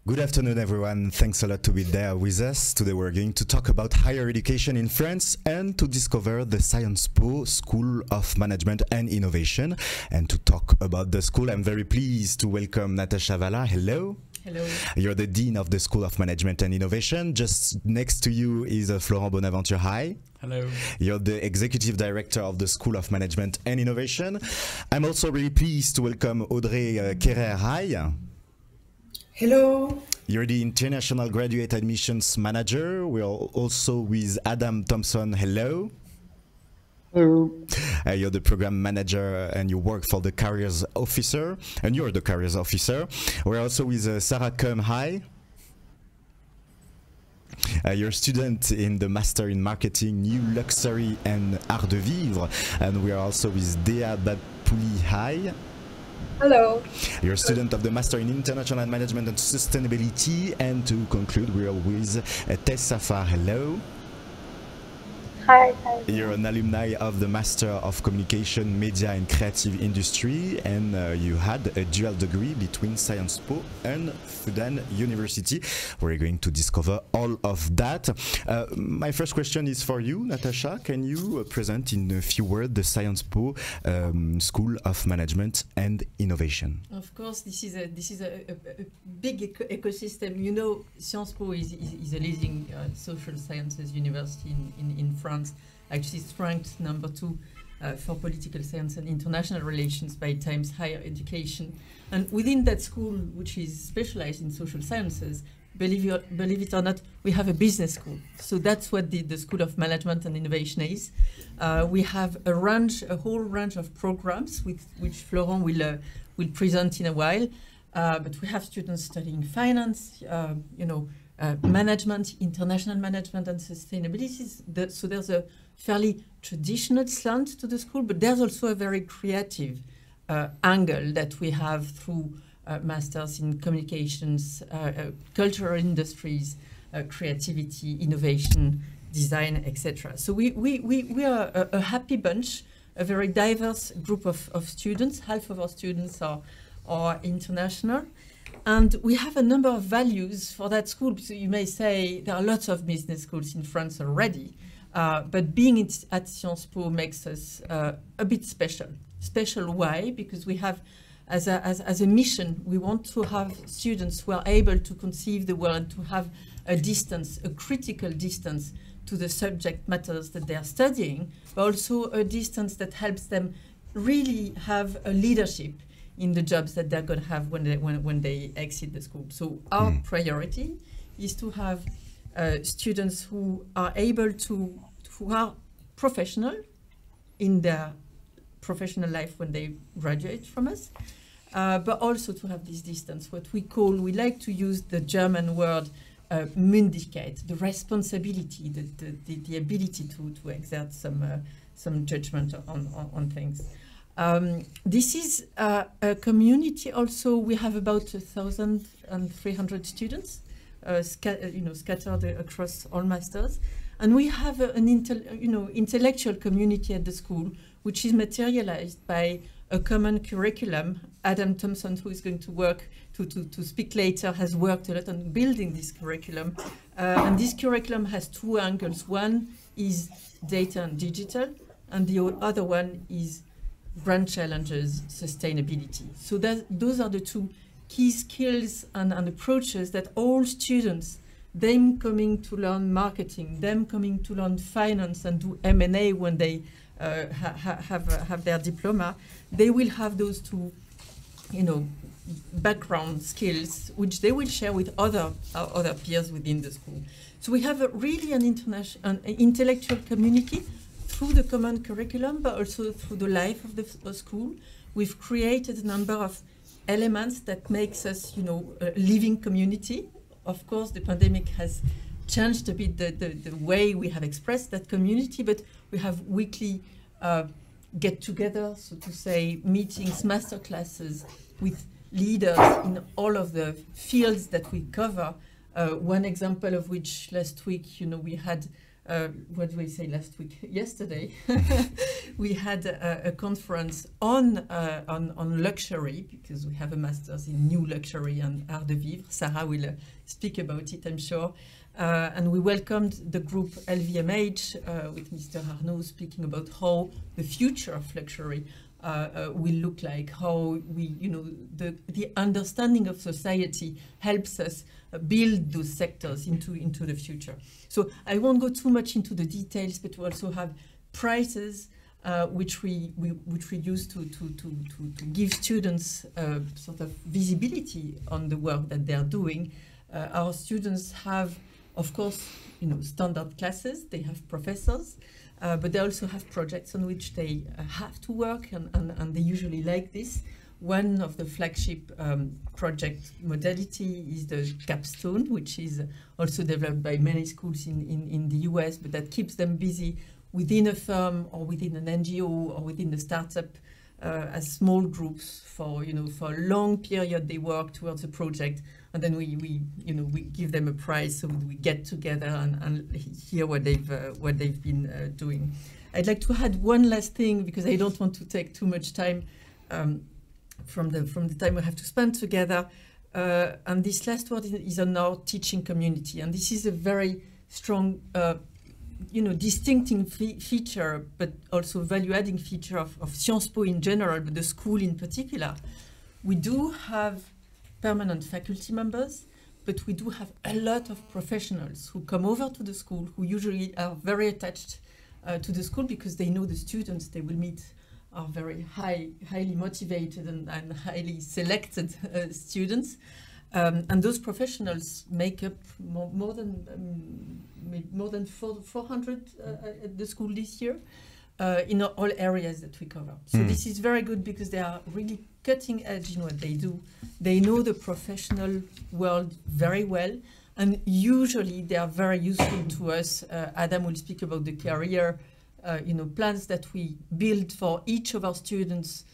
Good afternoon, everyone. Thanks a lot to be there with us. Today we're going to talk about higher education in France and to discover the Sciences Po School of Management and Innovation. And to talk about the school, I'm very pleased to welcome Natasha Valla. Hello. Hello. You're the Dean of the School of Management and Innovation. Just next to you is Florent Bonaventure. Hi. Hello. You're the Executive Director of the School of Management and Innovation. I'm also really pleased to welcome Audrey Kerrer. Hi. Hello. You're the International Graduate Admissions Manager. We're also with Adam Thompson. Hello. Hello. You're the Program Manager and you work for the Careers Officer. And you're the Careers Officer. We're also with Sarah Kum. Hi. You're a student in the Master in Marketing, New Luxury and Art de Vivre. And we are also with Dea Bapouli. Hi. Hello. You're a student of the Master in International Management and Sustainability. And to conclude, we're with Tess Safar. Hello. Hi. You're an alumni of the Master of Communication, Media and Creative Industry, and you had a dual degree between Sciences Po and Fudan University. We're going to discover all of that. My first question is for you, Natasha. Can you present in a few words the Sciences Po School of Management and Innovation? Of course, this is a big ecosystem. You know, Sciences Po is a leading social sciences university in France. Actually, it's ranked number 2 for political science and international relations by Times Higher Education. And within that school, which is specialized in social sciences, believe it or not, we have a business school. So that's what the School of Management and Innovation is. We have a whole range of programs which Florent will present in a while. But we have students studying finance, management, international management and sustainability. So there's a fairly traditional slant to the school, but there's also a very creative angle that we have through masters in communications, cultural industries, creativity, innovation, design, etc. So we are a happy bunch, a very diverse group of students. Half of our students are international. And we have a number of values for that school. So you may say there are lots of business schools in France already, but being at Sciences Po makes us a bit special. Special why? Because we have, as a mission, we want to have students who are able to conceive the world, to have a distance, a critical distance to the subject matters that they are studying, but also a distance that helps them really have a leadership in the jobs that they're going to have when they exit the school. So our priority is to have students who are who are professional in their professional life when they graduate from us, but also to have this distance, what we like to use the German word Mündigkeit, the responsibility, the ability to exert some judgment on things. This is a community also. We have about 1,300 students scattered across all masters. And we have an intellectual community at the school, which is materialized by a common curriculum. Adam Thompson, who is going to work to speak later, has worked a lot on building this curriculum. And this curriculum has 2 angles. One is data and digital, and the other one is grand challenges, sustainability. So those are the 2 key skills and approaches that all students, them coming to learn marketing, them coming to learn finance and do M&A when they have their diploma, they will have those 2, background skills, which they will share with other peers within the school. So we have really an intellectual community through the common curriculum, but also through the life of the school. We've created a number of elements that makes us, a living community. Of course, the pandemic has changed a bit the way we have expressed that community, but we have weekly get-together, so to say, meetings, master classes with leaders in all of the fields that we cover. One example of which last week, we had what do I say last week? Yesterday, we had a conference on luxury, because we have a master's in new luxury and art de vivre. Sarah will speak about it, I'm sure. And we welcomed the group LVMH with Mr. Arnaud speaking about how the future of luxury will look like, how we, the understanding of society helps us build those sectors into the future. So I won't go too much into the details, but we also have prizes which we use to give students sort of visibility on the work that they are doing. Our students have, of course, standard classes. They have professors. But they also have projects on which they have to work, and they usually like this. One of the flagship project modality is the capstone, which is also developed by many schools in the US, but that keeps them busy within a firm or within an NGO or within a startup as small groups for a long period. They work towards a project, and then we give them a prize, so we get together and hear what they've been doing. I'd like to add one last thing, because I don't want to take too much time from the time we have to spend together. And this last word is on our teaching community, and this is a very strong, distinctive feature, but also value-adding feature of Sciences Po in general, but the school in particular. We do have permanent faculty members, but we do have a lot of professionals who come over to the school, who usually are very attached to the school, because they know the students they will meet are very highly motivated and highly selected students. And those professionals make up more than 400 at the school this year, in all areas that we cover. So this is very good, because they are really cutting edge in what they do. They know the professional world very well, and usually they are very useful to us. Adam will speak about the career plans that we build for each of our students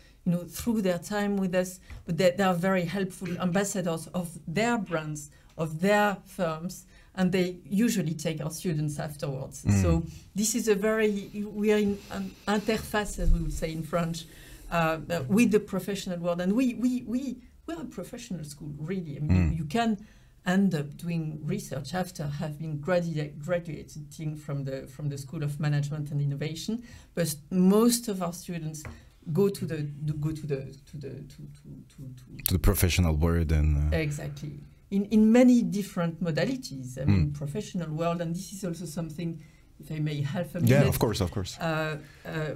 through their time with us, but they are very helpful ambassadors of their brands, of their firms, and they usually take our students afterwards. So this is we are in an interface, as we would say in French, with the professional world, and we're a professional school, really. I mean, you can end up doing research after having graduating from the School of Management and Innovation, but most of our students go to the professional world, and exactly in many different modalities. I mean, professional world, and this is also something, if I may, half a minute. Yeah, of course.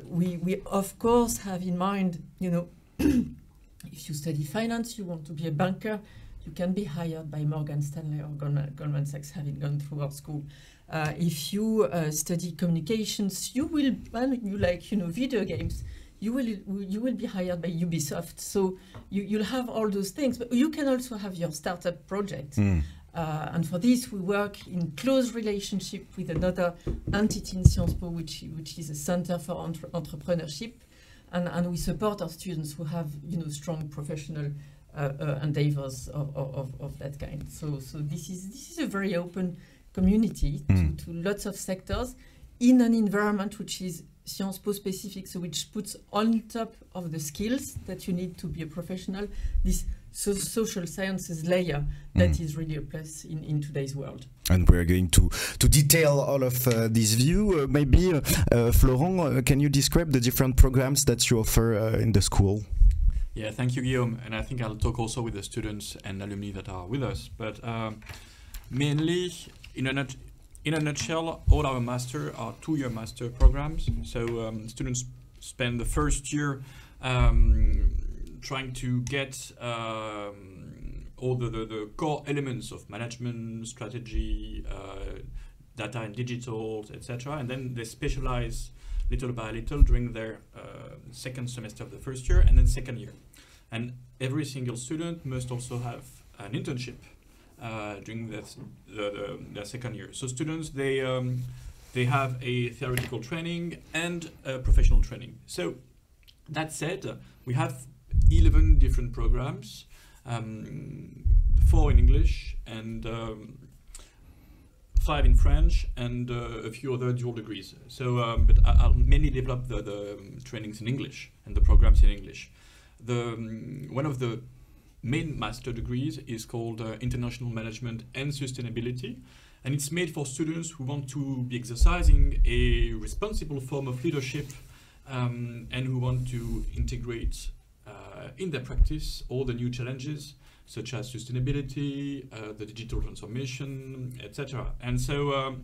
We of course have in mind, if you study finance, you want to be a banker, you can be hired by Morgan Stanley or Goldman Sachs, having gone through our school. If you study communications, you like video games, you will be hired by Ubisoft. So you'll have all those things, but you can also have your startup project. And for this, we work in close relationship with another entity in Sciences Po, which is a center for entrepreneurship, and we support our students who have strong professional endeavors of that kind. So this is a very open community to lots of sectors in an environment which is Sciences Po specific, so which puts on top of the skills that you need to be a professional this social sciences layer that is really a plus in today's world. And we're going to detail all of this view. Maybe Florent, can you describe the different programs that you offer in the school? Yeah, thank you, Guillaume. And I think I'll talk also with the students and alumni that are with us. But mainly, in a nutshell, all our master are 2-year master programs. So students spend the first year trying to get all the core elements of management, strategy, data and digital, etc. And then they specialize little by little during their second semester of the first year and then second year. And every single student must also have an internship during their second year. So students, they have a theoretical training and a professional training. So that said, we have 11 different programs, 4 in English and 5 in French, and a few other dual degrees. So, but I'll mainly develop the trainings in English and the programs in English. One of the main master degrees is called International Management and Sustainability, and it's made for students who want to be exercising a responsible form of leadership and who want to integrate in their practice all the new challenges such as sustainability, the digital transformation, etc. And so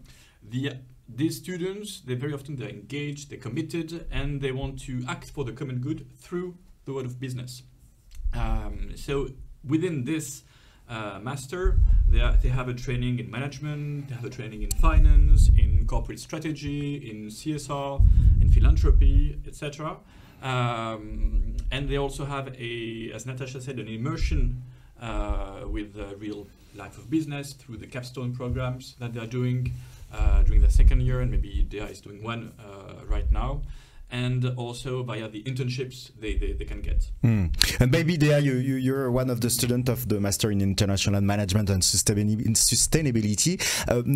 these students, they're engaged, they're committed, and they want to act for the common good through the world of business. So within this master, they have a training in management, they have a training in finance, in corporate strategy, in CSR, in philanthropy, etc. And they also have as Natasha said, an immersion with the real life of business through the capstone programs that they are doing during the second year, and maybe Dea is doing one right now. And also via the internships they can get. And maybe Dea, you're one of the students of the Master in International Management and Sustainability.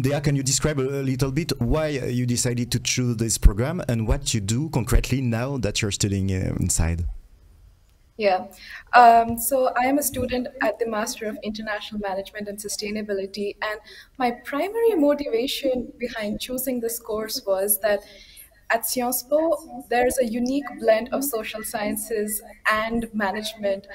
Dea, can you describe a little bit why you decided to choose this program and what you do concretely now that you're studying inside? Yeah, so I am a student at the Master of International Management and Sustainability, and my primary motivation behind choosing this course was that at Sciences Po, there's a unique blend of social sciences and management,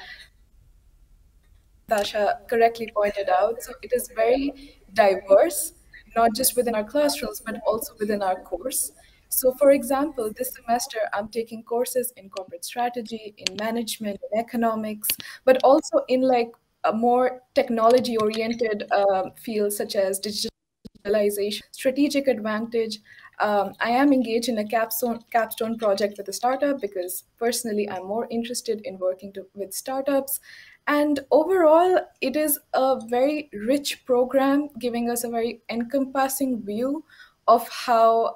Natasha correctly pointed out. So it is very diverse, not just within our classrooms, but also within our course. So for example, this semester, I'm taking courses in corporate strategy, in management, in economics, but also in like a more technology-oriented fields such as digitalization, strategic advantage. I am engaged in a capstone project with a startup because personally I'm more interested in working with startups. And overall, it is a very rich program giving us a very encompassing view of how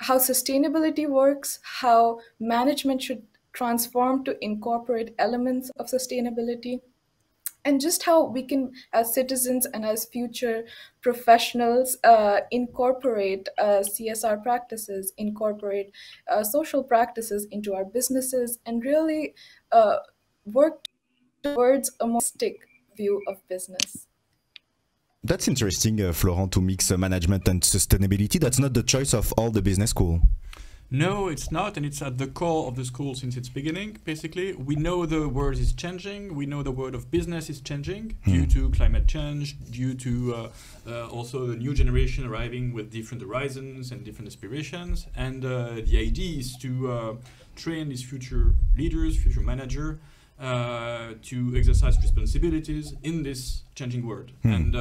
sustainability works, how management should transform to incorporate elements of sustainability, and just how we can, as citizens and as future professionals, incorporate CSR practices, incorporate social practices into our businesses, and really work towards a more holistic view of business. That's interesting, Florent, to mix management and sustainability. That's not the choice of all the business school. No, it's not, and it's at the core of the school since its beginning, basically. We know the world is changing, we know the world of business is changing due to climate change, due to also the new generation arriving with different horizons and different aspirations. And the idea is to train these future leaders, future managers, to exercise responsibilities in this changing world. And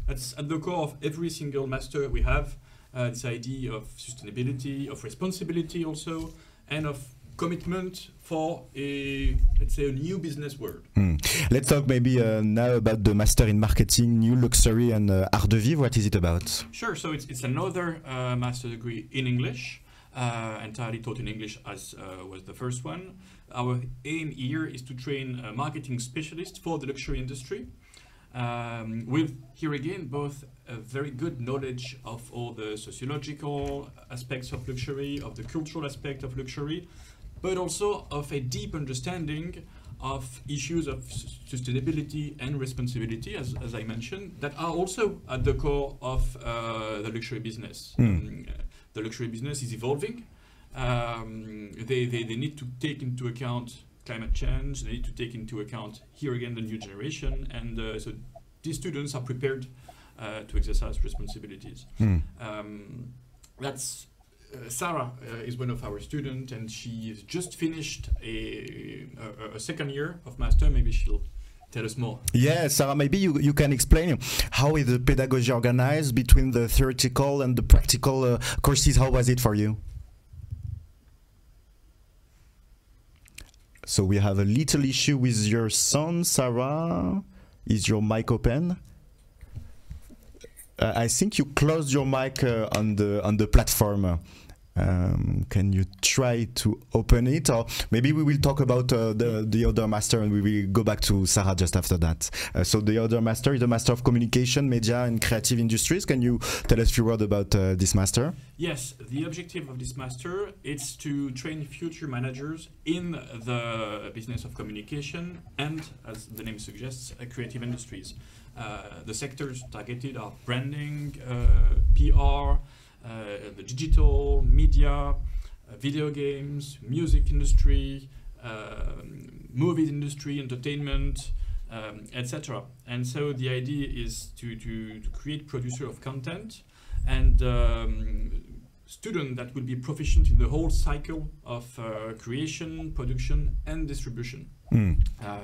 that's at the core of every single master we have. This idea of sustainability, of responsibility also, and of commitment for let's say, a new business world. Let's talk maybe now about the Master in Marketing, New Luxury and Art de Vivre. What is it about? Sure, so it's another master degree in English, entirely taught in English as was the first one. Our aim here is to train marketing specialists for the luxury industry. With, here again, both a very good knowledge of all the sociological aspects of luxury, of the cultural aspect of luxury, but also of a deep understanding of issues of sustainability and responsibility, as I mentioned, that are also at the core of the luxury business. The luxury business is evolving. They need to take into account climate change, they need to take into account, here again, the new generation, and so these students are prepared to exercise responsibilities. That's Sarah is one of our students, and she has just finished a second year of master. Maybe she'll tell us more. Yeah, Sarah, maybe you can explain how is the pedagogy organized between the theoretical and the practical courses. How was it for you? So we have a little issue with your sound, Sarah. Is your mic open? I think you closed your mic on the platform. Can you try to open it, or maybe we will talk about the other master and we will go back to Sarah just after that. So the other master is the Master of Communication, Media and Creative Industries. Can you tell us a few words about this master? Yes, the objective of this master is to train future managers in the business of communication and, as the name suggests, creative industries. The sectors targeted are branding, PR, the digital, media, video games, music industry, movies industry, entertainment, etc. And so the idea is to create producer of content and student that will be proficient in the whole cycle of creation, production, and distribution.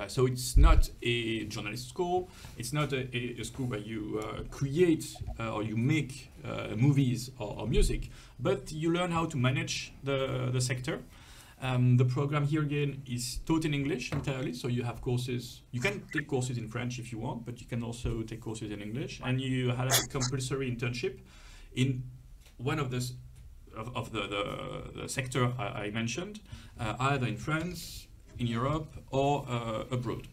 So it's not a journalist school. It's not a school where you create or you make movies or music, but you learn how to manage the sector. The program here again is taught in English entirely, so you have courses. You can take courses in French if you want, but you can also take courses in English, and you have a compulsory internship in one of the sector I mentioned, either in France, in Europe, or abroad.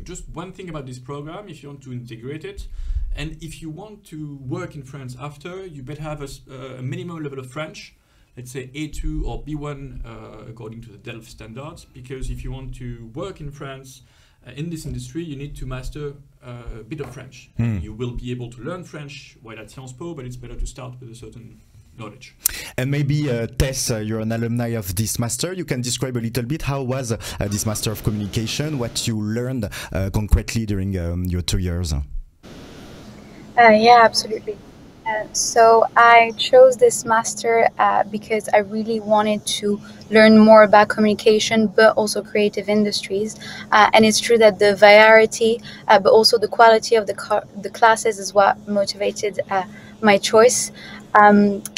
Just one thing about this program, if you want to integrate it, and if you want to work in France after, you better have a minimum level of French, let's say A2 or B1 according to the Delft standards, because if you want to work in France in this industry, you need to master a bit of French. You will be able to learn French while at Sciences Po, but it's better to start with a certain knowledge. And maybe Tess, you're an alumni of this master. You can describe a little bit how was this Master of Communication, what you learned concretely during your 2 years. Yeah, absolutely. So I chose this master because I really wanted to learn more about communication, but also creative industries. And it's true that the variety, but also the quality of the classes is what motivated my choice.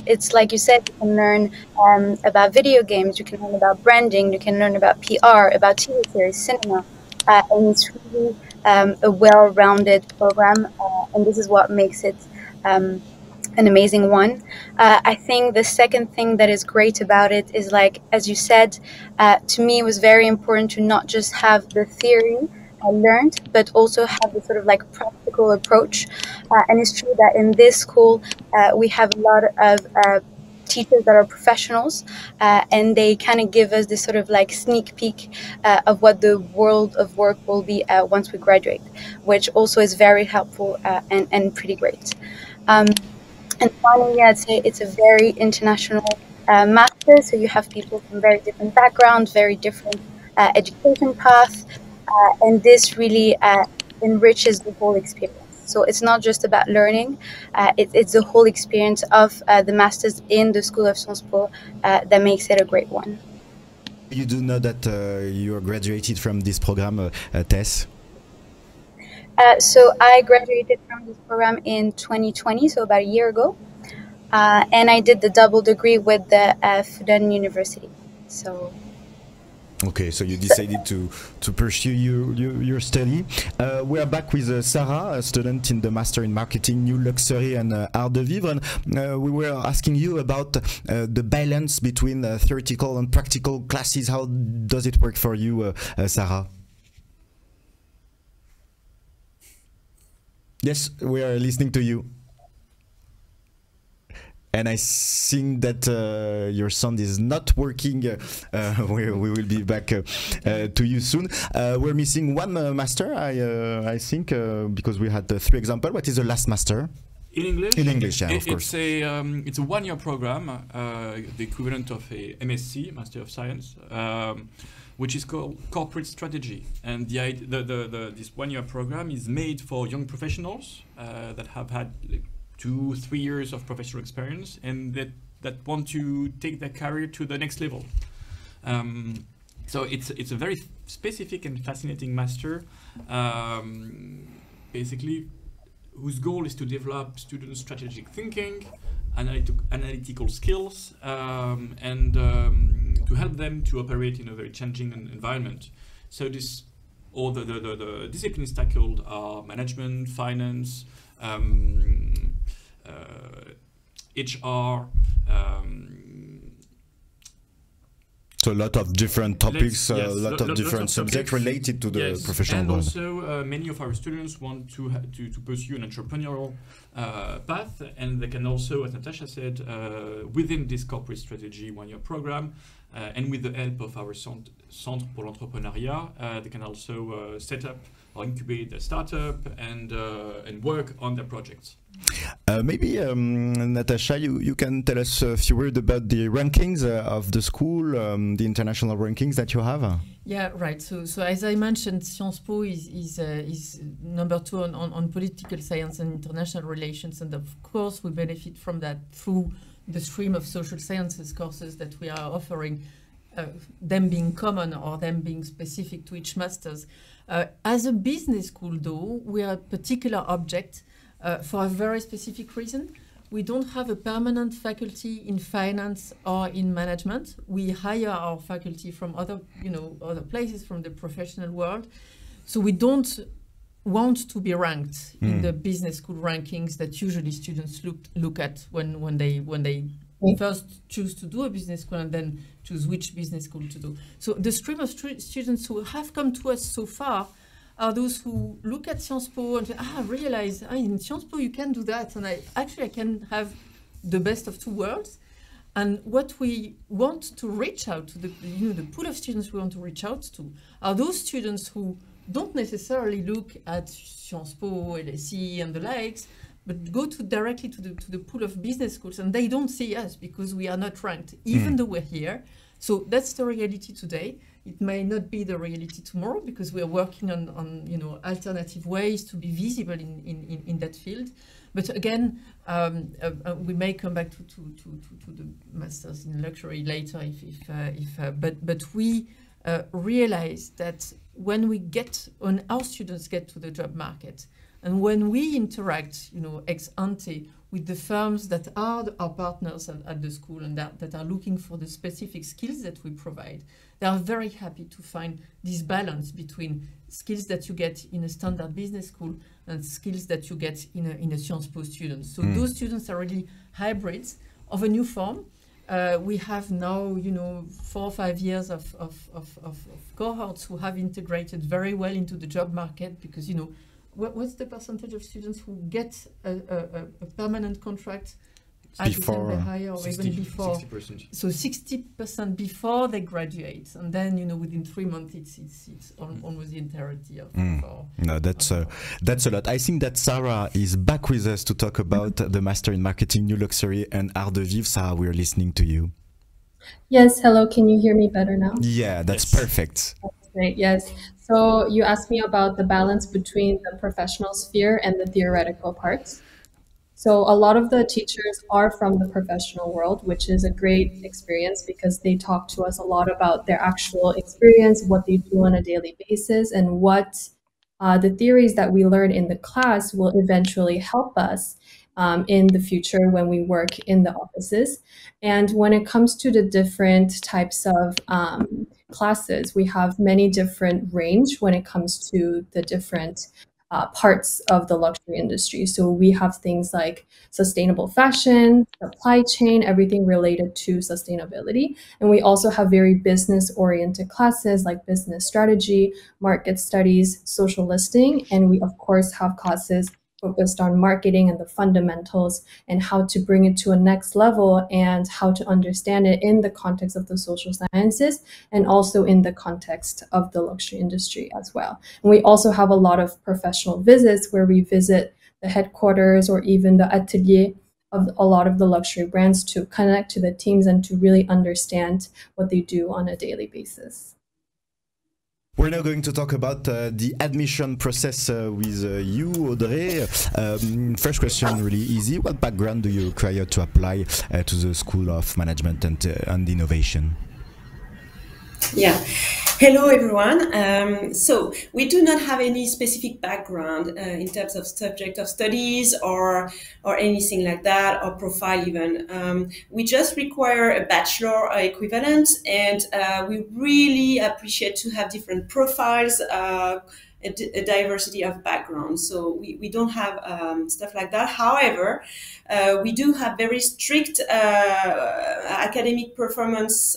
It's like you said, you can learn about video games, you can learn about branding, you can learn about PR, about TV series, cinema, and it's really a well-rounded program, and this is what makes it an amazing one. I think the second thing that is great about it is, like, as you said, to me it was very important to not just have the theory I learned, but also have the sort of like practical approach. And it's true that in this school, we have a lot of teachers that are professionals, and they kind of give us this sort of like sneak peek of what the world of work will be once we graduate, which also is very helpful and pretty great. And finally, I'd say it's a very international master, so you have people from very different backgrounds, very different education paths, and this really enriches the whole experience. So it's not just about learning, it's the whole experience of the masters in the School of Sciences Po that makes it a great one. You do know that you are graduated from this program, Tess? So I graduated from this program in 2020, so about a year ago, and I did the double degree with the Fudan University. So. Okay, so you decided to pursue your study. We are back with Sarah, a student in the Master in Marketing, New Luxury and Art de Vivre. And we were asking you about the balance between theoretical and practical classes. How does it work for you, Sarah? Yes, we are listening to you. And I think that your sound is not working. We will be back to you soon. We're missing one master, I think, because we had 3 examples. What is the last master? In English? In English, yeah, of course. It's a one-year program, the equivalent of a MSc, Master of Science, which is called Corporate Strategy. And this one-year program is made for young professionals that have had 2-3 years of professional experience and that want to take their career to the next level. So it's a very specific and fascinating master, basically, whose goal is to develop students' strategic thinking, analytical skills, and to help them to operate in a very changing environment. So all the disciplines tackled are management, finance, HR, So a lot of different topics, yes, a lot of different subjects related to the professional and world. also many of our students want to pursue an entrepreneurial path, and they can also, as Natasha said, within this corporate strategy one-year program, and with the help of our Centre pour l'Entrepreneuriat, they can also set up or incubate a startup and work on their projects. Maybe Natasha, you can tell us a few words about the rankings of the school, the international rankings that you have. Yeah, right. So as I mentioned, Sciences Po is number 2 on political science and international relations, and of course we benefit from that through the stream of social sciences courses that we are offering, them being common or them being specific to each master's. As a business school, though, we are a particular object for a very specific reason. We don't have a permanent faculty in finance or in management. We hire our faculty from other places from the professional world. So we don't want to be ranked in the business school rankings that usually students look at when they first choose to do a business school and then choose which business school to do. So the stream of students who have come to us so far are those who look at Sciences Po and say, realize in Sciences Po you can do that, and I can have the best of two worlds. And what we want to reach out to, the pool of students we want to reach out to, are those students who don't necessarily look at Sciences Po, LSE and the likes, but go directly to the pool of business schools, and they don't see us because we are not ranked, even though we're here. So that's the reality today. It may not be the reality tomorrow because we are working on alternative ways to be visible in that field. But again, we may come back to the masters in luxury later but we realize that when our students get to the job market, and when we interact, ex ante with the firms that are our partners at the school and that are looking for the specific skills that we provide, they are very happy to find this balance between skills that you get in a standard business school and skills that you get in a Sciences Po student. So those students are really hybrids of a new form. We have now, 4 or 5 years of cohorts who have integrated very well into the job market because, what's the percentage of students who get a permanent contract at before the higher or 60, even before? 60%. So 60% before they graduate, and then within 3 months it's almost the entirety of. No, that's a lot. I think that Sarah is back with us to talk about the Master in Marketing, New Luxury, and Art de Vivre. Sarah, we're listening to you. Yes, hello. Can you hear me better now? Yeah, that's perfect. That's great. Yes. So you asked me about the balance between the professional sphere and the theoretical parts. So a lot of the teachers are from the professional world, which is a great experience because they talk to us a lot about their actual experience, what they do on a daily basis, and what the theories that we learn in the class will eventually help us in the future when we work in the offices. And when it comes to the different types of classes, we have many different range when it comes to the different parts of the luxury industry. So we have things like sustainable fashion, supply chain, everything related to sustainability. And we also have very business-oriented classes like business strategy, market studies, social listing. And we, of course, have classes focused on marketing and the fundamentals and how to bring it to a next level and how to understand it in the context of the social sciences and also in the context of the luxury industry as well. And we also have a lot of professional visits where we visit the headquarters or even the atelier of a lot of the luxury brands to connect to the teams and to really understand what they do on a daily basis. We're now going to talk about the admission process with you, Audrey. First question, really easy. What background do you require to apply to the School of Management and Innovation? Yeah. Hello, everyone. So we do not have any specific background in terms of subject of studies or anything like that, or profile even. We just require a bachelor equivalent, and we really appreciate to have different profiles a diversity of backgrounds. So we don't have stuff like that. However, we do have very strict academic performance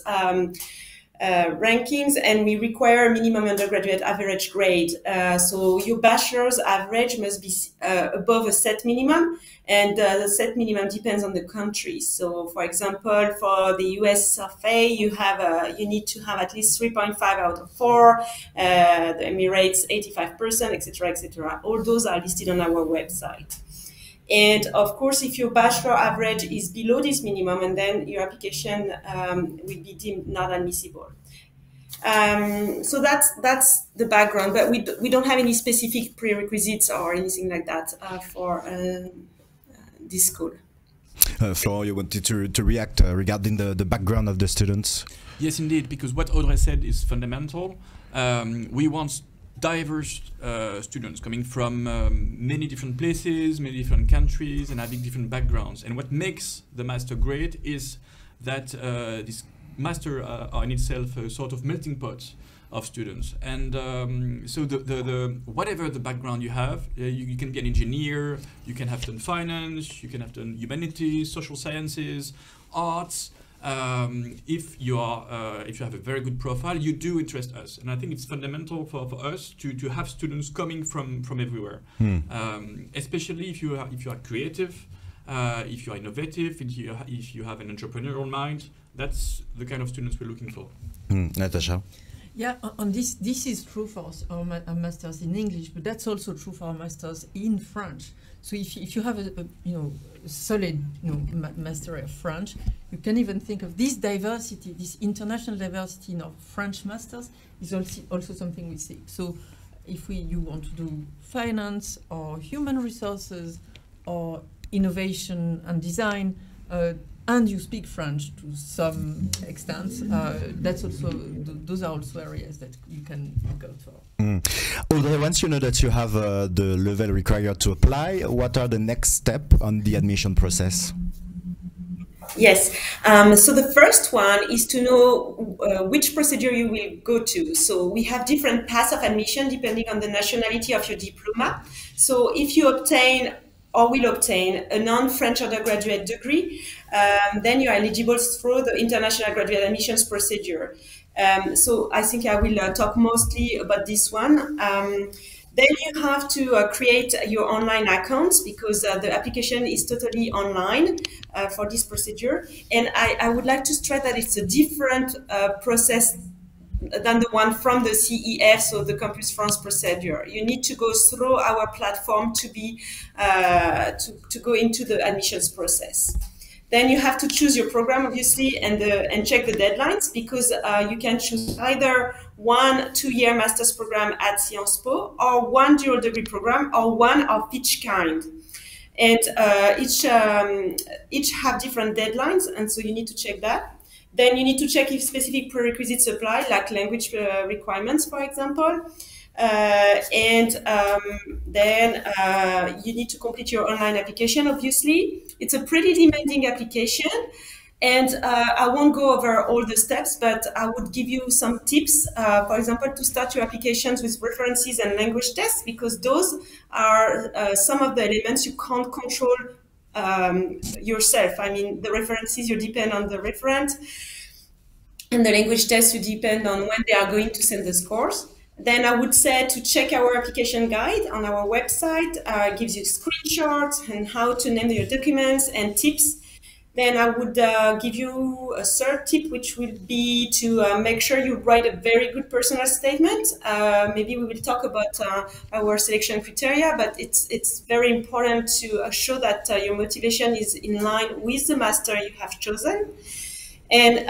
rankings, and we require a minimum undergraduate average grade. So your bachelor's average must be above a set minimum, and the set minimum depends on the country. So, for example, for the US FA, you need to have at least 3.5 out of 4. The Emirates, 85%, etc., etc. All those are listed on our website. And of course, if your bachelor average is below this minimum, and then your application will be deemed not admissible. So that's the background, but we don't have any specific prerequisites or anything like that for this school. Florent, you wanted to react regarding the background of the students? Yes, indeed, because what Audrey said is fundamental. We want diverse students coming from many different places, many different countries, and having different backgrounds. And what makes the master great is that this master are in itself a sort of melting pot of students. And so the whatever the background you have, you can be an engineer, you can have done finance, you can have done humanities, social sciences, arts. If you have a very good profile, you do interest us, and I think it's fundamental for us to have students coming from everywhere, especially if you are creative, if you are innovative, if you have an entrepreneurial mind. That's the kind of students we're looking for. Natasha. Yeah, on this is true for our masters in English, but that's also true for our masters in French. So if you have a solid master of French, you can even think of this diversity, this international diversity in our French masters is also something we seek. So if you want to do finance or human resources or innovation and design, and you speak French to some extent, that's also those are also areas that you can go for. Audrey, once you know that you have the level required to apply, what are the next steps on the admission process? Yes, so the first one is to know which procedure you will go to. So we have different paths of admission depending on the nationality of your diploma. So if you obtain or will obtain a non-French undergraduate degree, then you are eligible through the international graduate admissions procedure. So I think I will talk mostly about this one. Then you have to create your online accounts because the application is totally online for this procedure. And I would like to stress that it's a different process than the one from the CEF, so the Campus France procedure. You need to go through our platform to be to go into the admissions process. Then you have to choose your program, obviously, and check the deadlines because you can choose either 1 2-year master's program at Sciences Po or 1 dual degree program or one of each kind. And each have different deadlines, and so you need to check that. Then you need to check if specific prerequisites apply, like language requirements, for example. Then you need to complete your online application, obviously. It's a pretty demanding application. And I won't go over all the steps, but I would give you some tips, for example, to start your applications with references and language tests, because those are some of the elements you can't control yourself. I mean, the references, you depend on the referent, and the language tests, you depend on when they are going to send the scores. Then I would say to check our application guide on our website. It gives you screenshots and how to name your documents and tips. Then I would give you a third tip, which will be to make sure you write a very good personal statement. Maybe we will talk about our selection criteria, but it's very important to show that your motivation is in line with the master you have chosen. And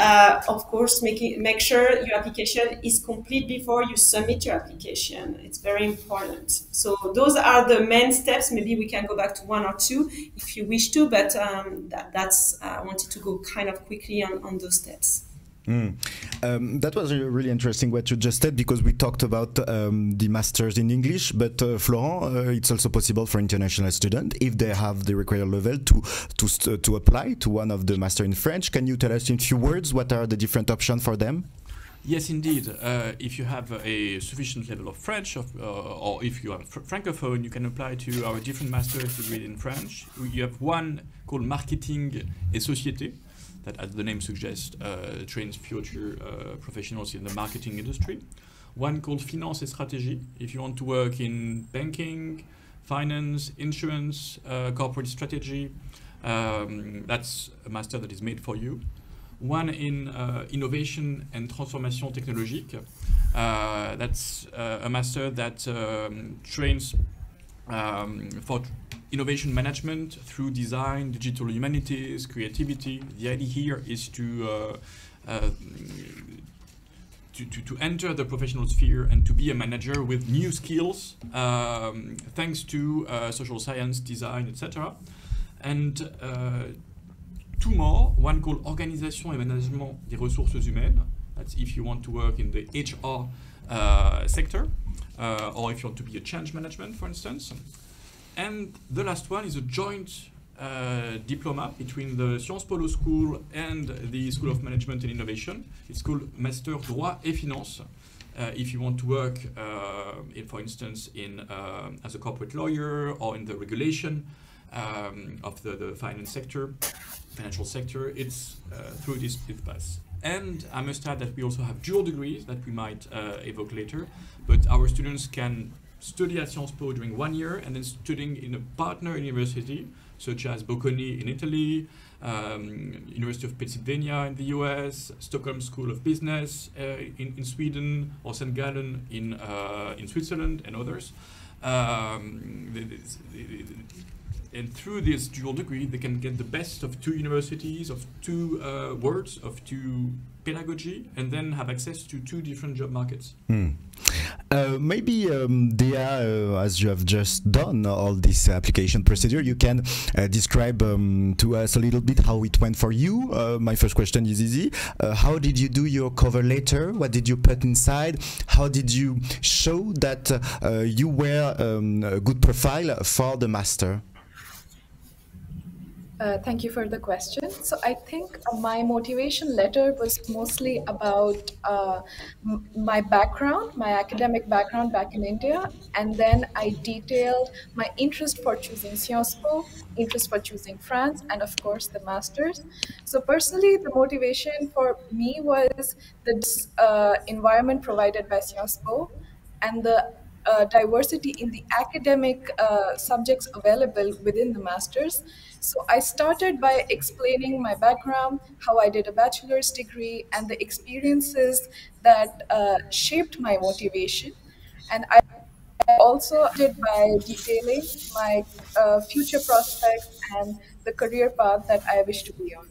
of course, make sure your application is complete before you submit your application. It's very important. So those are the main steps. Maybe we can go back to 1 or 2 if you wish to, but that's I wanted to go kind of quickly on those steps. That was really interesting what you just said, because we talked about the masters in English, but Florent, it's also possible for international students, if they have the required level, to apply to one of the master in French. Can you tell us in few words what are the different options for them? Yes, indeed. If you have a sufficient level of French, or if you are francophone, you can apply to our different master's degree in French. You have one called Marketing et Société, that, as the name suggests, trains future professionals in the marketing industry. One called Finance et Stratégie, if you want to work in banking, finance, insurance, corporate strategy. That's a master that is made for you. One in innovation and transformation technologique. That's a master that trains for innovation management through design, digital humanities, creativity. The idea here is to enter the professional sphere and to be a manager with new skills, thanks to social science, design, etc. And two more, one called Organisation et Management des Ressources Humaines. That's if you want to work in the HR sector, or if you want to be a change management, for instance. And the last one is a joint diploma between the Sciences Po Law School and the School of Management and Innovation. It's called Master Droit et Finance. If you want to work, for instance, as a corporate lawyer or in the regulation of the financial sector, it's through this path. And I must add that we also have dual degrees that we might evoke later, but our students can study at Sciences Po during 1 year and then studying in a partner university, such as Bocconi in Italy, University of Pennsylvania in the US, Stockholm School of Business in Sweden, or St. Gallen in Switzerland, and others. And through this dual degree, they can get the best of two universities, of two worlds, of two pedagogy, and then have access to two different job markets. Maybe, Dea, as you have just done all this application procedure, you can describe to us a little bit how it went for you. My first question is easy. How did you do your cover letter? What did you put inside? How did you show that you were a good profile for the master? Thank you for the question. So I think my motivation letter was mostly about my background, my academic background back in India, and then I detailed my interest for choosing Sciences Po, interest for choosing France, and of course the masters. So personally, the motivation for me was this environment provided by Sciences Po and the diversity in the academic subjects available within the masters. So I started by explaining my background, how I did a bachelor's degree, and the experiences that shaped my motivation. And I also did by detailing my future prospects and the career path that I wish to be on.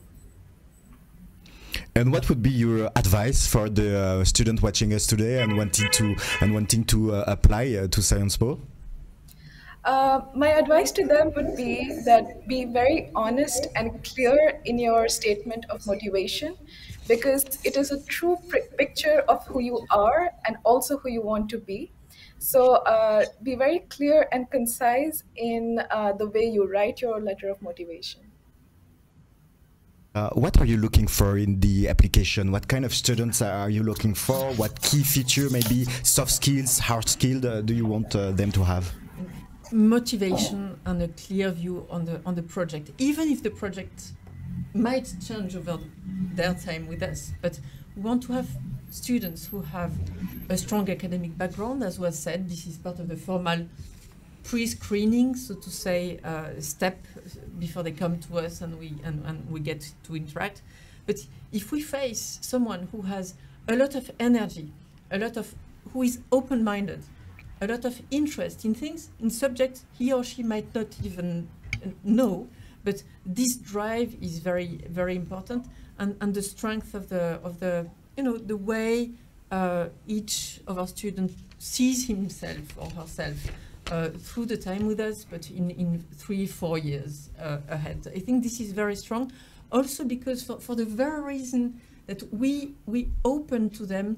And what would be your advice for the student watching us today and wanting to apply to Sciences Po? My advice to them would be that be very honest and clear in your statement of motivation, because it is a true picture of who you are and also who you want to be. So be very clear and concise in the way you write your letter of motivation. What are you looking for in the application? What kind of students are you looking for? What key feature, maybe soft skills, hard skills, do you want them to have? Motivation and a clear view on the project, even if the project might change over their time with us. But we want to have students who have a strong academic background. As was said, this is part of the formal pre-screening, so to say, step before they come to us and we get to interact. But if we face someone who has a lot of energy, who is open-minded, a lot of interest in things, in subjects he or she might not even know, but this drive is very, very important, and the strength of the the way each of our students sees himself or herself through the time with us, but in 3-4 years ahead. I think this is very strong, also because for the very reason that we open to them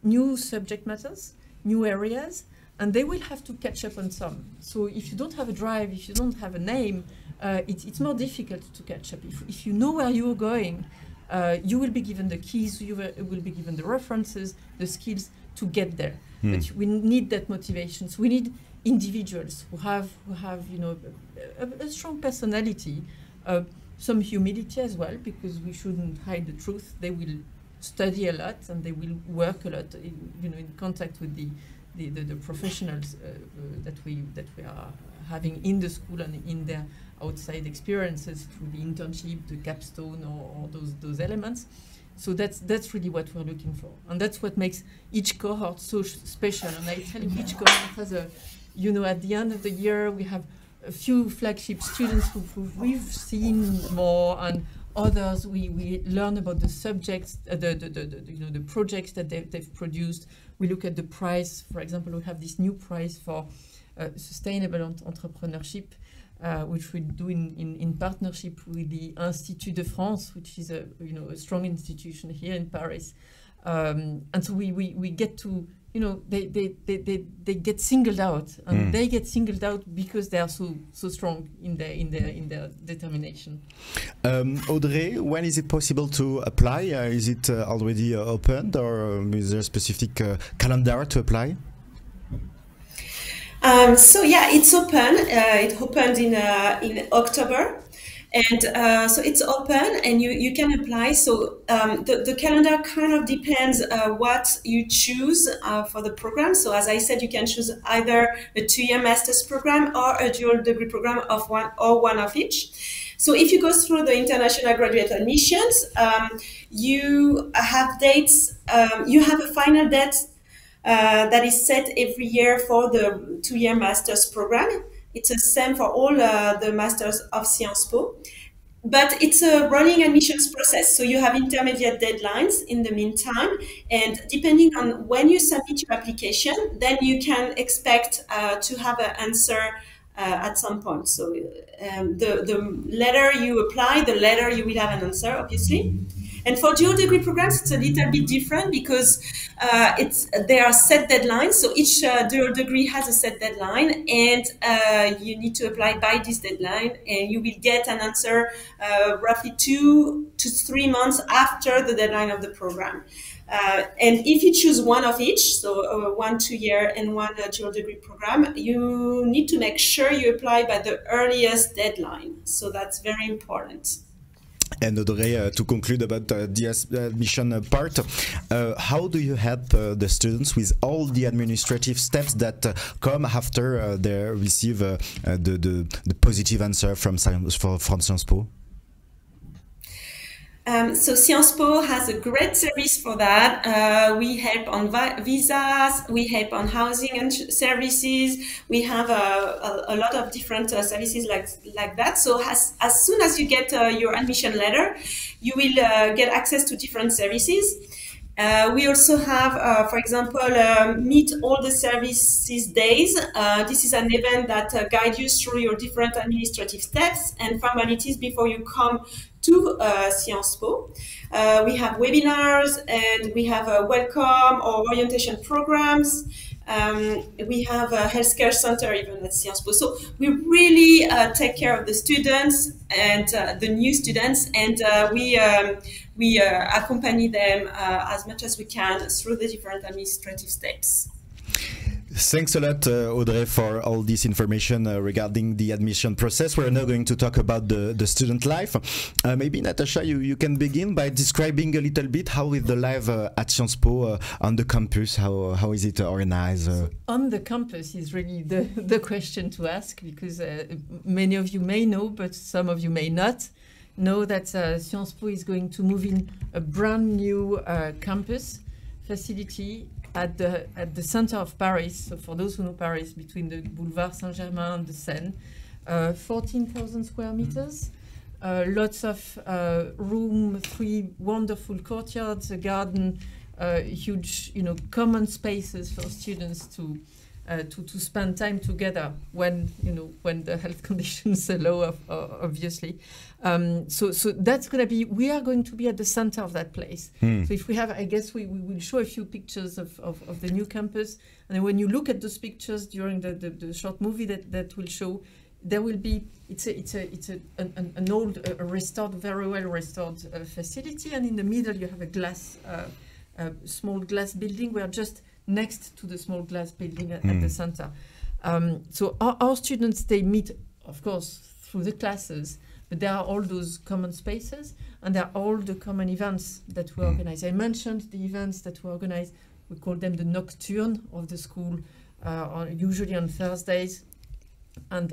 new subject matters, new areas, and they will have to catch up on some. So if you don't have a drive, if you don't have a name, it's more difficult to catch up. If you know where you're going, You will be given the keys, you will be given the references, the skills to get there. But we need that motivation. So we need individuals who have you know, a strong personality, some humility as well, because we shouldn't hide the truth. They will study a lot and they will work a lot, you know, in contact with the professionals that we are having in the school and in their outside experiences through the internship, the capstone, or those elements. So that's really what we're looking for, and that's what makes each cohort so special. And I tell you, each cohort has a, you know, at the end of the year we have a few flagship students who we've seen more, and others we learn about the subjects, you know, the projects that they've produced. We look at the prize. For example, we have this new prize for sustainable entrepreneurship, which we do in partnership with the Institut de France, which is a a strong institution here in Paris. And so we get to, you know, they get singled out, and they get singled out because they are so strong in their determination. Audrey, when is it possible to apply? Is it already opened, or is there a specific calendar to apply? So yeah, it's open. It opened in October, and so it's open, and you can apply. So the calendar kind of depends what you choose for the program. So as I said, you can choose either a 2-year master's program or a dual degree program of one of each. So if you go through the international graduate admissions, you have dates. You have a final date that is set every year for the 2-year master's program. It's the same for all the masters of Sciences Po, but it's a running admissions process. So you have intermediate deadlines in the meantime, and depending on when you submit your application, then you can expect to have an answer at some point. So the later you apply, the later you will have an answer, obviously. And for dual degree programs, it's a little bit different because there are set deadlines. So each dual degree has a set deadline, and you need to apply by this deadline, and you will get an answer roughly 2 to 3 months after the deadline of the program. And if you choose one of each, so one 2-year and one dual degree program, you need to make sure you apply by the earliest deadline. So that's very important. And Audrey, to conclude about the admission part, how do you help the students with all the administrative steps that come after they receive the positive answer from Sciences Po? So Sciences Po has a great service for that. We help on visas, we help on housing and services. We have a lot of different services like that. So as soon as you get your admission letter, you will get access to different services. We also have, for example, Meet All the Services Days. This is an event that guides you through your different administrative steps and formalities before you come to Sciences Po. We have webinars, and we have a welcome or orientation programs. We have a healthcare center even at Sciences Po. So we really take care of the students and the new students, and we accompany them as much as we can through the different administrative steps. Thanks a lot, Audrey, for all this information regarding the admission process. We're now going to talk about the student life. Maybe, Natasha, you can begin by describing a little bit how is the life at Sciences Po on the campus. How is it organized? On the campus is really the question to ask, because many of you may know, but some of you may not know that Sciences Po is going to move in a brand new campus facility at the center of Paris. So for those who know Paris, between the Boulevard Saint-Germain and the Seine, 14,000 square meters, lots of room, 3 wonderful courtyards, a garden, huge, common spaces for students to spend time together when the health conditions allow, obviously. So that's going to be, we are going to be at the center of that place. So if we have, I guess we will show a few pictures of the new campus. And then when you look at those pictures during the short movie that will show, there will be, it's an old, restored, very well restored facility, and in the middle you have a glass, small glass building. We are just next to the small glass building at the center. So our students, they meet, of course, through the classes, but there are all those common spaces, and there are all the common events that we organize. I mentioned the events that we organize. We call them the nocturne of the school, usually on Thursdays, and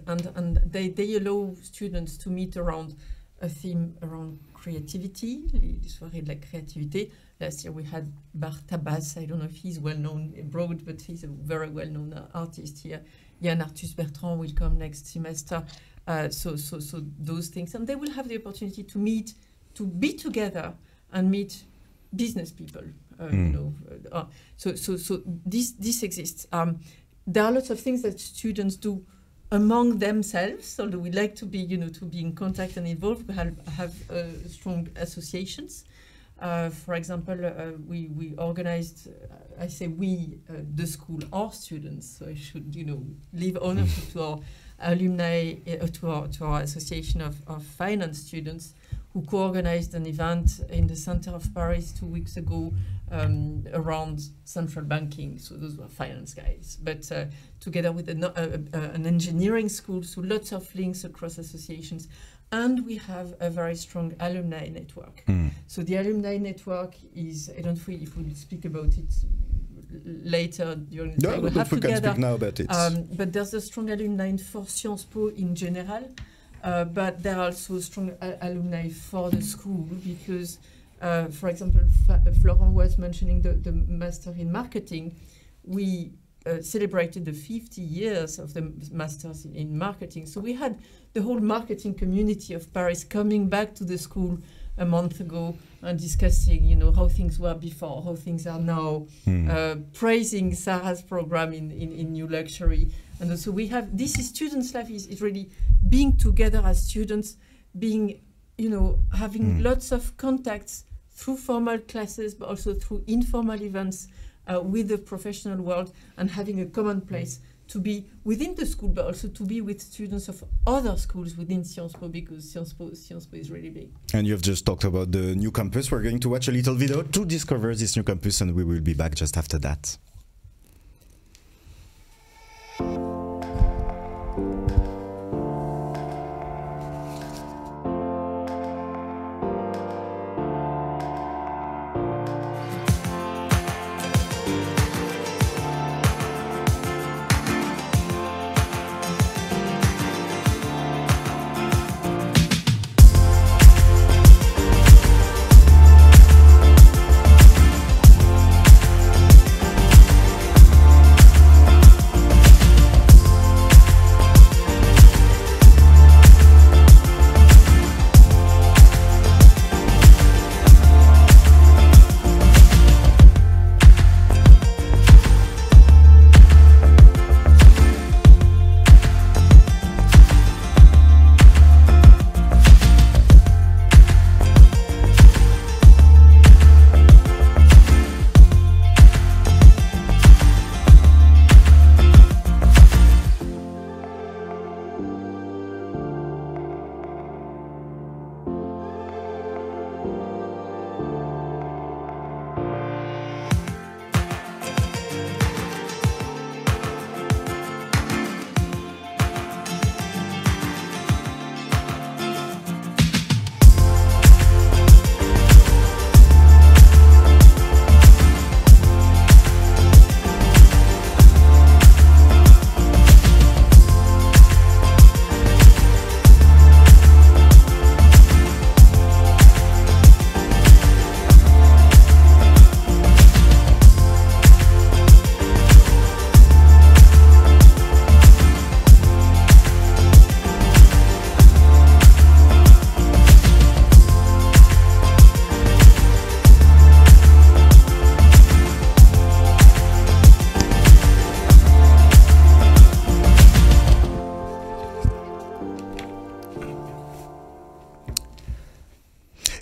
they allow students to meet around a theme around creativity, les soirées de la créativité. Last year we had Bar Tabas. I don't know if he's well known abroad, but he's a very well known artist here. Yann Arthus Bertrand will come next semester. So those things, and they will have the opportunity to meet, to be together and meet business people. You know, so this exists. There are lots of things that students do among themselves, although we like to be, to be in contact and involved. We have strong associations. For example, we organized, I say we, the school, our students, so I should, leave ownership to our alumni, to our association of finance students, who co-organized an event in the center of Paris 2 weeks ago around central banking. So those were finance guys, but together with an engineering school, so lots of links across associations. And we have a very strong alumni network. So the alumni network is, I don't know if we'll speak about it later during the time. No, but we can speak now about it. But there's a strong alumni for Sciences Po in general, but there are also strong alumni for the school because, for example, Florent was mentioning the Master in Marketing. We celebrated the 50 years of the Masters in Marketing. So we had the whole marketing community of Paris coming back to the school a month ago and discussing, how things were before, how things are now, praising Sarah's program in New Luxury. And also we have, this is students' life is really being together as students, being, having lots of contacts through formal classes, but also through informal events with the professional world, and having a common place to be within the school, but also to be with students of other schools within Sciences Po, because Sciences Po is really big. And you've just talked about the new campus. We're going to watch a little video to discover this new campus, and we will be back just after that.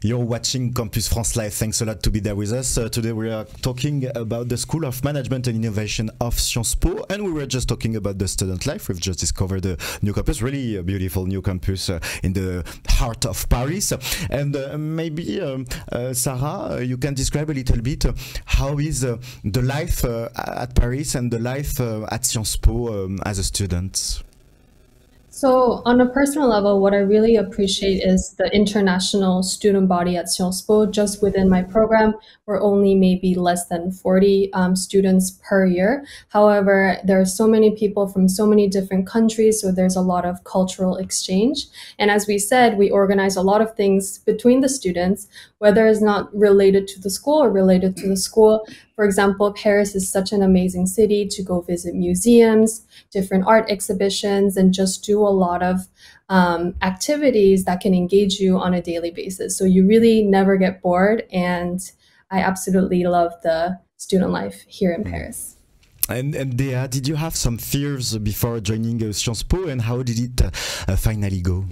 You're watching Campus France Live. Thanks a lot to be there with us. Today we are talking about the School of Management and Innovation of Sciences Po, and we were just talking about the student life. We've just discovered the new campus, really a beautiful new campus in the heart of Paris. And maybe, Sarah, you can describe a little bit how is the life at Paris and the life at Sciences Po as a student? So on a personal level, what I really appreciate is the international student body at Sciences Po. Just within my program, we're only maybe less than 40 students per year. However, there are so many people from so many different countries, so there's a lot of cultural exchange. And as we said, we organize a lot of things between the students, whether it's not related to the school or related to the school. For example, Paris is such an amazing city to go visit museums, different art exhibitions, and just do a lot of activities that can engage you on a daily basis. So you really never get bored, and I absolutely love the student life here in Paris. And Dea, did you have some fears before joining Sciences Po, and how did it finally go?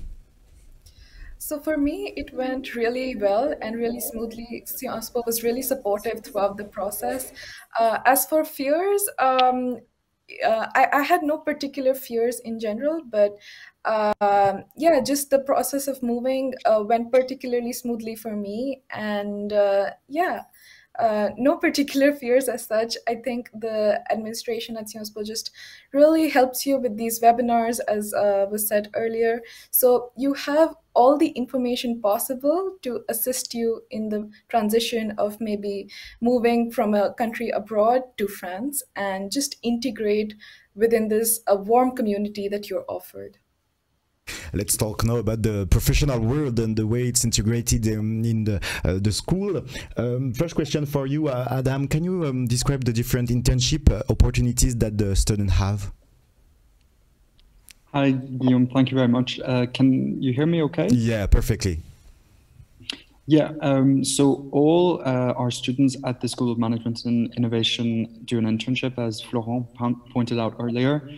So for me, it went really well and really smoothly. Sciences Po was really supportive throughout the process. As for fears, I had no particular fears in general, but yeah, just the process of moving went particularly smoothly for me. And yeah, no particular fears as such. I think the administration at Sciences Po just really helps you with these webinars, as was said earlier. So you have all the information possible to assist you in the transition of maybe moving from a country abroad to France and just integrate within this warm community that you're offered. Let's talk now about the professional world and the way it's integrated in the school. First question for you, Adam. Can you describe the different internship opportunities that the students have? Hi, Guillaume. Thank you very much. Can you hear me okay? Yeah, perfectly. Yeah, so all our students at the School of Management and Innovation do an internship, as Florent pointed out earlier.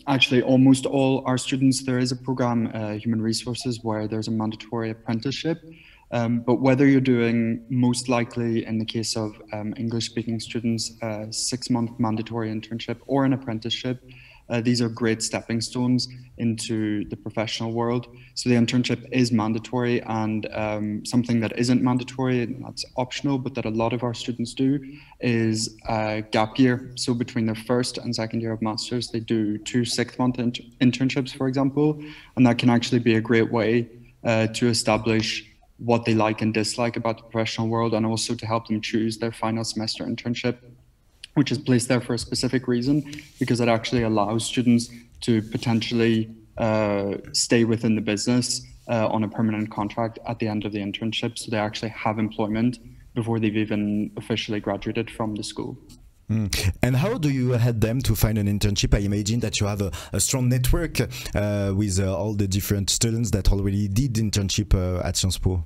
Actually, almost all our students, there is a program, Human Resources, where there's a mandatory apprenticeship. But whether you're doing, most likely in the case of English-speaking students, a 6-month mandatory internship or an apprenticeship, these are great stepping stones into the professional world. So the internship is mandatory, and something that isn't mandatory, and that's optional, but that a lot of our students do, is gap year. So between their first and second year of masters, they do 2 6-month internships, for example, and that can actually be a great way to establish what they like and dislike about the professional world, and also to help them choose their final semester internship, which is placed there for a specific reason, because it actually allows students to potentially stay within the business on a permanent contract at the end of the internship. So they actually have employment before they've even officially graduated from the school. And how do you help them to find an internship? I imagine that you have a strong network with all the different students that already did internship at Sciences Po.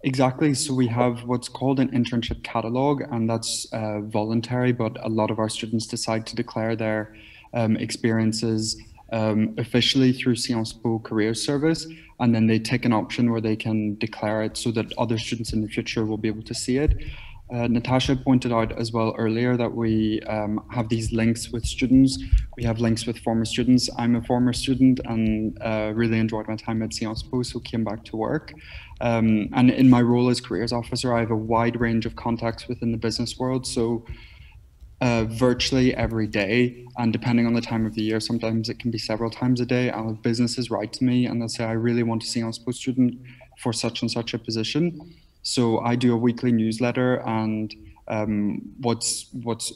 Exactly. So we have what's called an internship catalog, and that's voluntary, but a lot of our students decide to declare their experiences officially through Sciences Po Career Service, and then they take an option where they can declare it so that other students in the future will be able to see it. Natasha pointed out as well earlier that we have these links with students. We have links with former students. I'm a former student and really enjoyed my time at Sciences Po, so came back to work. And in my role as careers officer, I have a wide range of contacts within the business world. So virtually every day, and depending on the time of the year, sometimes it can be several times a day, I'll have businesses write to me and they'll say, I really want a Sciences Po student for such and such a position. So I do a weekly newsletter, and what's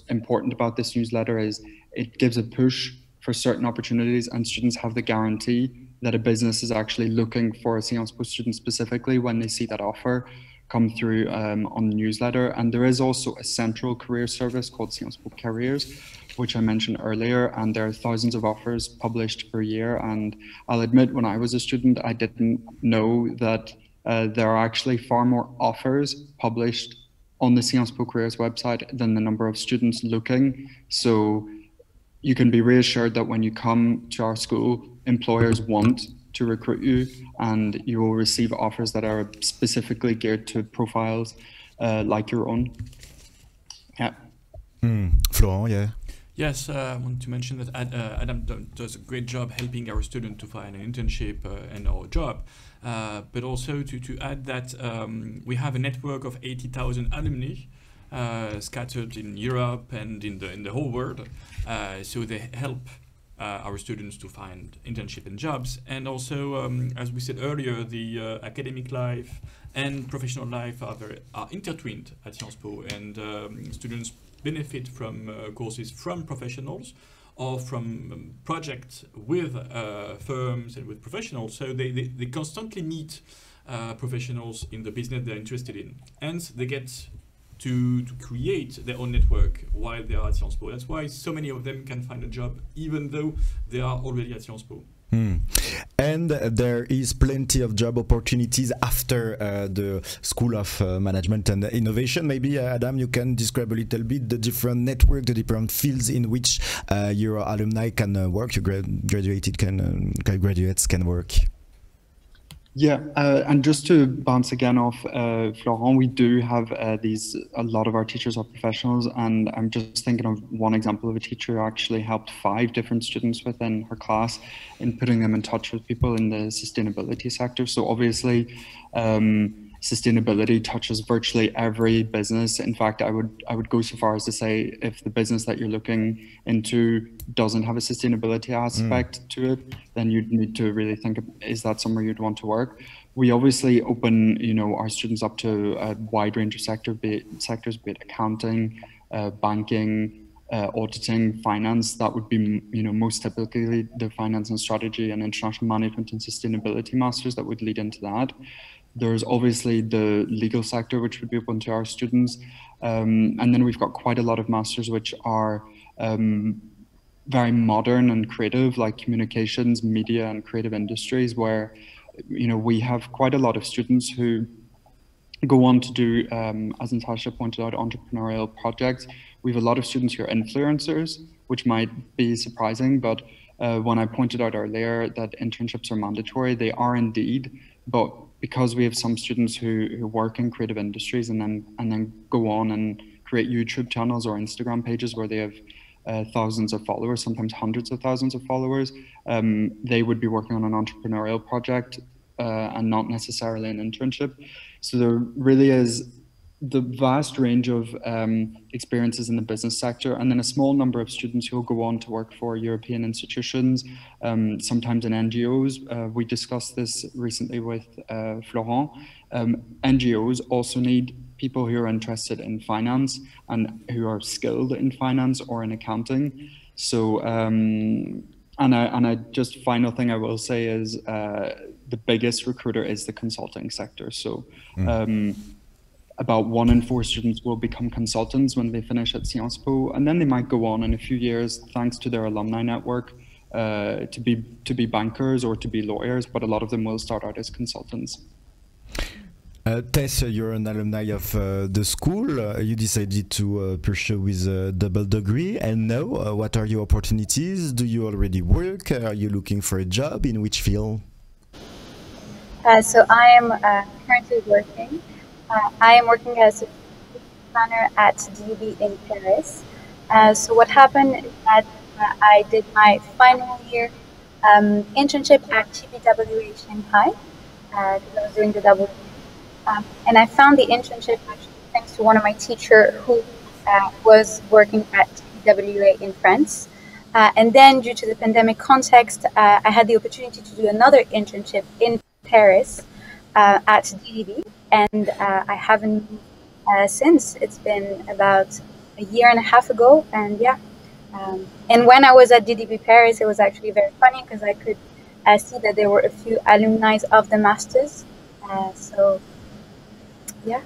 important about this newsletter is it gives a push for certain opportunities, and students have the guarantee that a business is actually looking for a Sciences Po student specifically when they see that offer come through on the newsletter. And there is also a central career service called Sciences Po Careers, which I mentioned earlier, and there are thousands of offers published per year. And I'll admit, when I was a student, I didn't know that there are actually far more offers published on the Sciences Po Careers website than the number of students looking. So you can be reassured that when you come to our school, employers want to recruit you, and you will receive offers that are specifically geared to profiles like your own. Yeah. Florent, yeah. Yes, I want to mention that Adam does a great job helping our student to find an internship and or job, but also to add that we have a network of 80,000 alumni scattered in Europe and in the whole world, so they help our students to find internship and jobs. And also, as we said earlier, the academic life and professional life are intertwined at Sciences Po, and students benefit from courses from professionals or from projects with firms and with professionals. So they constantly meet professionals in the business they're interested in, and they get to create their own network while they are at Sciences Po. That's why so many of them can find a job even though they are already at Sciences Po. And there is plenty of job opportunities after the School of Management and Innovation. Maybe, Adam, you can describe a little bit the different network, the different fields in which your alumni can work, your graduates can work. Yeah, and just to bounce again off Florent, we do have a lot of our teachers are professionals, and I'm just thinking of one example of a teacher who actually helped 5 different students within her class in putting them in touch with people in the sustainability sector. So obviously, sustainability touches virtually every business. In fact, I would go so far as to say if the business that you're looking into doesn't have a sustainability aspect to it, then you'd need to really think, is that somewhere you'd want to work? We obviously open, our students up to a wide range of sectors, be it accounting, banking, auditing, finance. That would be, most typically the finance and strategy and international management and sustainability masters that would lead into that. There's obviously the legal sector, which would be open to our students. And then we've got quite a lot of masters which are very modern and creative, like communications, media, and creative industries, where, we have quite a lot of students who go on to do, as Natasha pointed out, entrepreneurial projects. We have a lot of students who are influencers, which might be surprising, but when I pointed out earlier that internships are mandatory, they are indeed, but because we have some students who work in creative industries and then go on and create YouTube channels or Instagram pages where they have thousands of followers, sometimes hundreds of thousands of followers, they would be working on an entrepreneurial project and not necessarily an internship. So there really is the vast range of experiences in the business sector, and then a small number of students who will go on to work for European institutions, sometimes in NGOs. We discussed this recently with Florent. NGOs also need people who are interested in finance and who are skilled in finance or in accounting. So, and I just final thing I will say is the biggest recruiter is the consulting sector. So. About 1 in 4 students will become consultants when they finish at Sciences Po, and then they might go on in a few years, thanks to their alumni network, to be bankers or to be lawyers. But a lot of them will start out as consultants. Tess, you're an alumni of the school. You decided to pursue with a double degree, and now, what are your opportunities? Do you already work? Are you looking for a job? In which field? So I am currently working. I am working as a planner at DDB in Paris. So what happened is that I did my final year internship at TBWA Shanghai because I was doing the double degree. And I found the internship actually thanks to one of my teachers who was working at TBWA in France. And then due to the pandemic context, I had the opportunity to do another internship in Paris at DDB. And I haven't since. It's been about a year and a half ago, and yeah. And when I was at DDB Paris, it was actually very funny because I could see that there were a few alumni of the masters. So, yeah.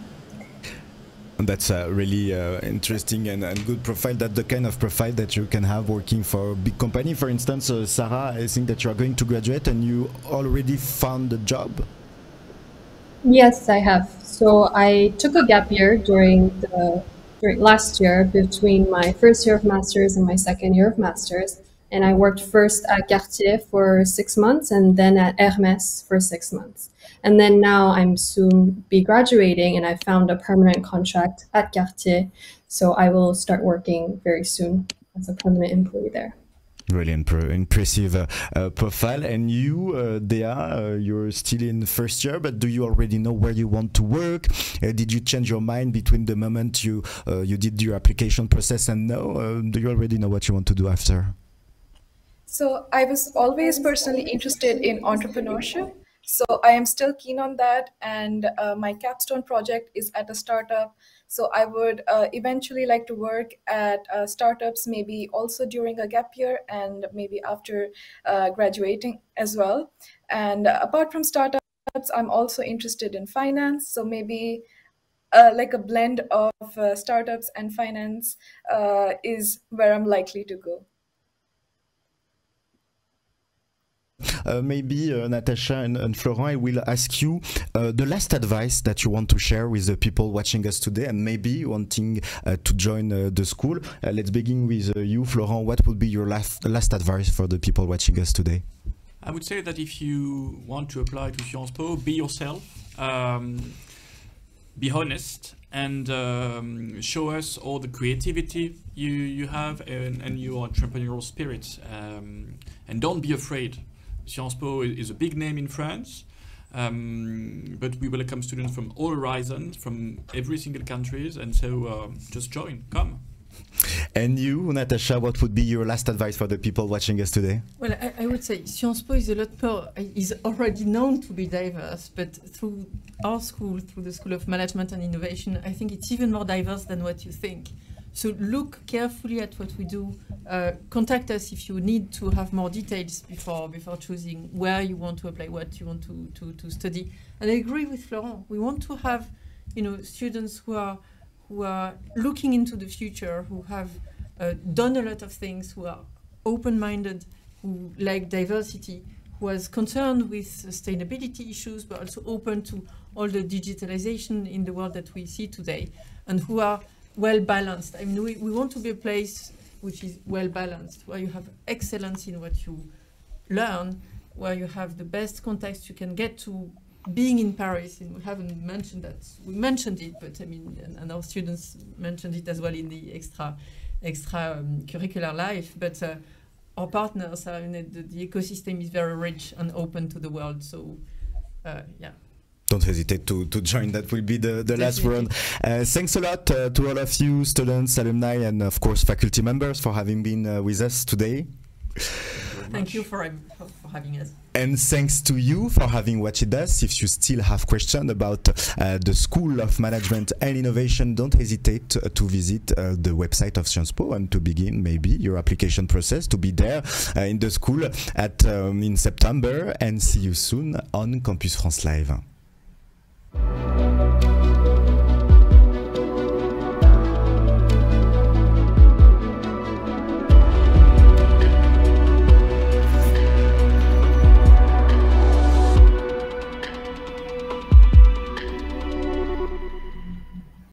That's a really interesting and good profile. That's the kind of profile that you can have working for a big company. For instance, Sarah, I think that you are going to graduate and you already found a job. Yes, I have. So I took a gap year during last year between my first year of master's and my second year of master's. And I worked first at Cartier for 6 months and then at Hermès for 6 months. And then now I'm soon be graduating and I found a permanent contract at Cartier. So I will start working very soon as a permanent employee there. Really impressive profile. And you, Dea, you're still in first year, but do you already know where you want to work? Did you change your mind between the moment you did your application process and now? Do you already know what you want to do after? So I was always personally interested in entrepreneurship. So I am still keen on that. And my capstone project is at a startup. So I would eventually like to work at startups, maybe also during a gap year and maybe after graduating as well. And apart from startups, I'm also interested in finance. So maybe like a blend of startups and finance is where I'm likely to go. Maybe Natasha and Florent, I will ask you the last advice that you want to share with the people watching us today and maybe wanting to join the school. Let's begin with you, Florent. What would be your last advice for the people watching us today? I would say that if you want to apply to Sciences Po, be yourself, be honest, and show us all the creativity you have and your entrepreneurial spirit. And don't be afraid. Sciences Po is a big name in France, but we welcome students from all horizons, from every single countries, and so just join, come. And you, Natasha, what would be your last advice for the people watching us today? Well, I would say Sciences Po is a lot more, is already known to be diverse, but through our school, through the School of Management and Innovation, I think it's even more diverse than what you think. So look carefully at what we do. Contact us if you need to have more details before choosing where you want to apply, what you want to study. And I agree with Florent. We want to have, students who are looking into the future, who have done a lot of things, who are open-minded, who like diversity, who is concerned with sustainability issues, but also open to all the digitalization in the world that we see today, and who are well balanced. I mean, we want to be a place which is well balanced, where you have excellence in what you learn, where you have the best context you can get to being in Paris. And we haven't mentioned that. We mentioned it, but I mean, and our students mentioned it as well in the extra curricular life. But our partners are the ecosystem is very rich and open to the world. So, yeah. Don't hesitate to join. That will be the last round. Thanks a lot to all of you, students, alumni, and of course faculty members for having been with us today. Thank you for having us. And thanks to you for having watched us. If you still have questions about the School of Management and Innovation, don't hesitate to visit the website of Sciences Po and to begin maybe your application process, to be there in the school in September. And see you soon on Campus France Live.